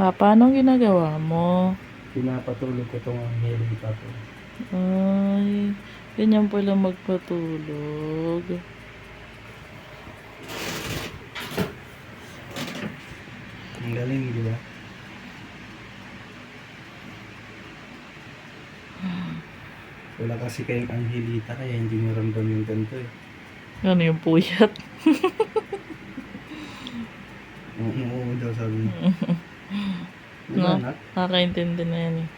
Paano ang ginagawa mo? Pinapatulog ko itong Angelita ko. Ay, ganyan pala magpatulog. Ang galing, di ba? Wala kasi kayong Angelita kaya hindi nyo ramdam yung ganito eh. Ano yung puyat? Oo daw sabi niya. Di No? ba anak? Nakakaintindi na yan eh.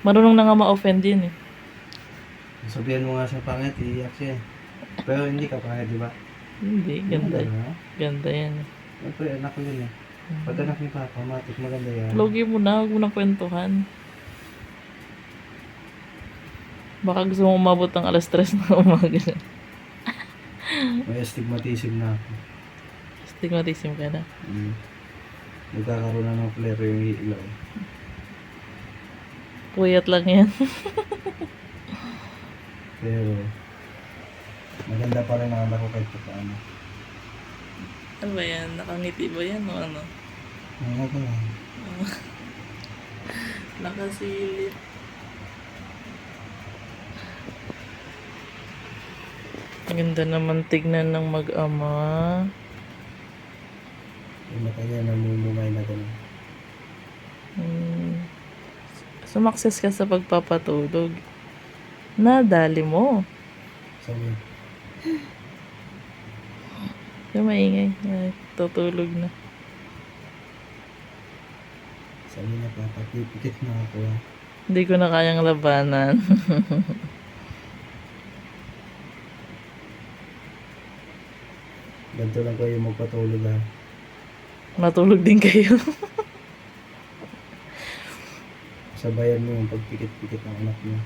Marunong na nga ma-offend yun eh. Sabihan mo nga sa pangit, iiyak siya eh. Pero hindi ka pangit, di ba? Hindi, ganda. Maganda. Ganda yan eh. Siyempre, anak ko yun eh. Pag anak ni Papa, matik maganda yan. Logi mo na, huwag mo nang kwentuhan. Baka gusto mo umabot ng alas 3 na umaga. May astigmatism na ako. Stigmatism ka na. Nagkakaroon na ng flare yung ilaw. Puyat lang yan. Pero, maganda pa rin ang anak ko kahit paano. Ano ba yan? Nakangiti ba yan o ano? Ano ko lang. Nakasilip. Ganda naman tignan ng mag-ama. Yung mata niya namumungay na gano'n. Sumakses ka sa pagpapatulog. Nadali mo. Sabi, Yung maingay. Ay, tutulog na. sabi niya, papapipikit na ako ah. Hindi ko na kayang labanan. Ganito lang kayo magpatulog ah. Matulog din kayo. Sabayan mo yung pagpikit-pikit ng anak niya.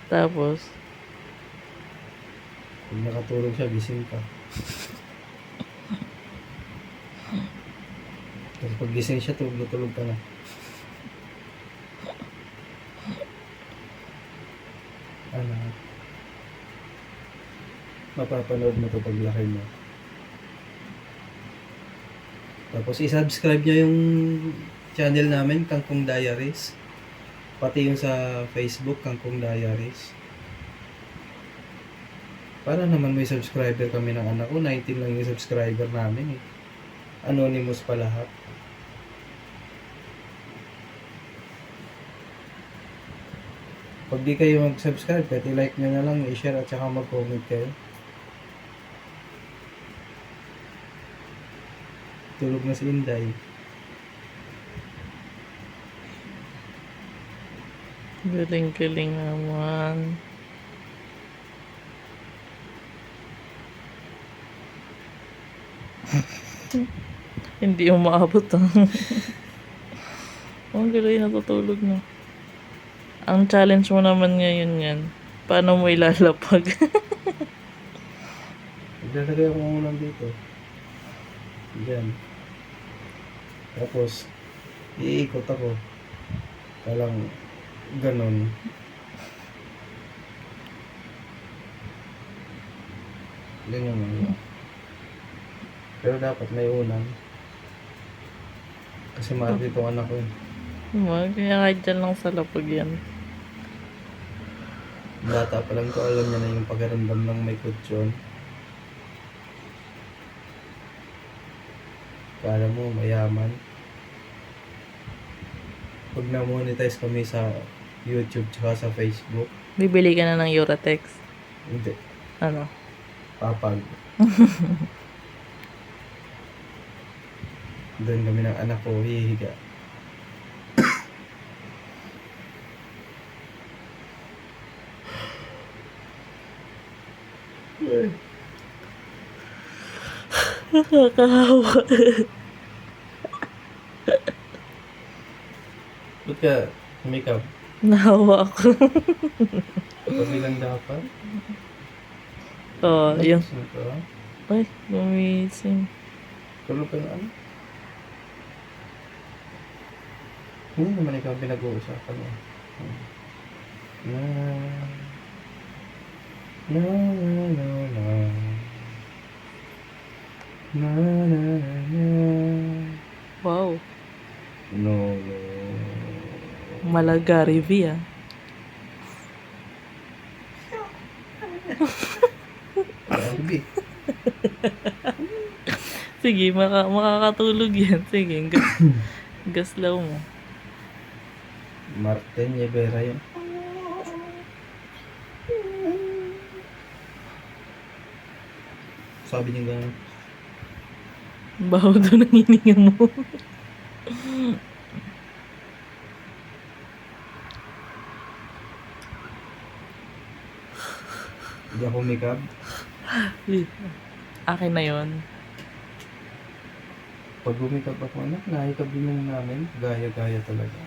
Tapos, Pag nakatulog siya, gising ka. Tapos pag gising siya, tulog ka na. Ano? Mapapanood mo to paglaki mo. Tapos i-subscribe niya yung channel namin, Kangkong Diaries. Pati yung sa Facebook, Kangkong Diaries. Para naman may subscriber kami ng anak ko. 19 lang yung subscriber namin eh. Anonymous pa lahat. Pag di kayo mag-subscribe, kahit i-like nyo na lang, i-share at saka mag-comment kayo. Tulog na si Inday. galing-galing naman. Hindi umaabot ah. Ang galing, natutulog na. Ang challenge mo naman ngayon yan. Paano mo ilalapag? Maglalagay ako ng ulam dito. Diyan. Tapos, iikot ako. Talang ganon. Ganyan mo. Pero dapat may ulam. Kasi mahal dito anak ko. Kaya kahit dyan lang sa lapag yan. Bata pa lang to, alam niya na yung pakiramdam ng may kutsyon. Kala mo mayaman. Pag na-monetize kami sa YouTube tsaka sa Facebook, Bibili ka na ng Uratex. hindi. Ano? Papag. Doon kami ng anak ko hihiga. Nakakahawa. Ba't ka makeup? Nahawa ako. Kami lang dapat? Oh, yung... Ano to? Ay, gumising. Tulog ka na ano? Hindi naman ikaw pinag-uusapan mo. Na na na na na na na na Malaga, Revia. Grabe. Sige, makakatulog yan. Sige, gaslaw mo. Martin Rivera yun. Sabi niya gano'n. Baho doon ang hininga mo. Hindi ako makeup. Akin na yon. Pag bumikap ako, anak, nakikab din lang namin. Gaya-gaya talaga.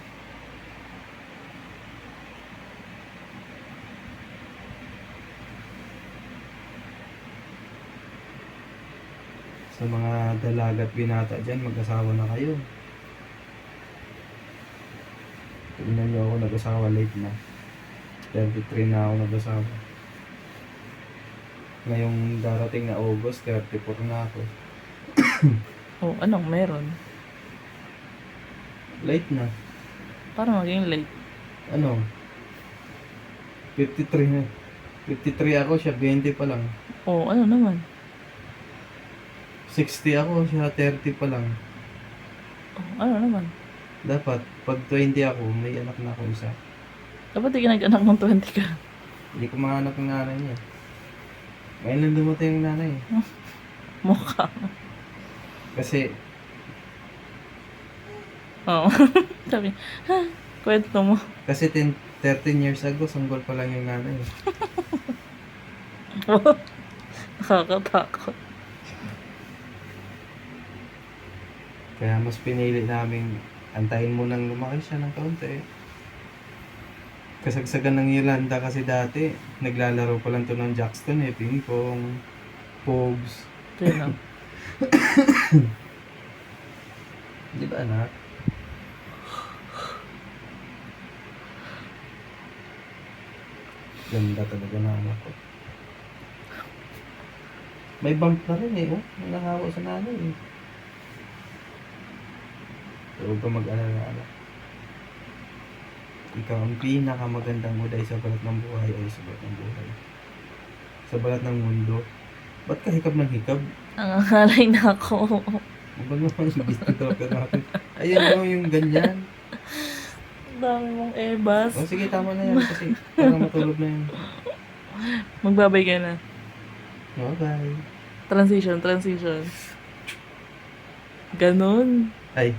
Sa mga dalaga at binata dyan, mag-asawa na kayo. Tingnan niyo ako nag-asawa late na. 33 na ako nag-asawa. Ngayong darating na August, 34 na ako. Oh, anong meron? Late na. Parang maging late. Ano? 53 na. 53 ako, siya 20 pa lang. Oh, ano naman? 60 ako, siya 30 pa lang. Oh, ano naman? Dapat, pag 20 ako, may anak na ako isa. Dapat di ka nag-anak ng 20 ka. Hindi ko mahanap ng nanay niya. Ngayon lang dumating yung nanay. Mukha. Kasi, Oo. Sabi, ha, kwento mo. kasi 13 years ago, sanggol pa lang yung nanay. Nakakatakot. Kaya mas pinili namin antayin mo nang lumaki siya ng kaunti. Kasagsagan ng Yolanda kasi dati, naglalaro pa lang to ng Jackstone ping pong, pogs. Sino? Di ba anak? Ganda talaga na anak ko. May bump na rin oh. May nangawa sa nanay Huwag ka mag-alala anak. Ikaw ang pinakamagandang uday sa balat ng buhay ay sa balat ng buhay. Sa balat ng mundo. Ba't ka hikab ng hikab? Ang angalay na ako. Ano ba naman yung bitidrop ka natin? Ayun mo yung ganyan. Ang dami mong ebas. O sige, tama na yan kasi para matulog na yun. Magbabay ka na. Bye-bye. Transition. Ganon. Ay.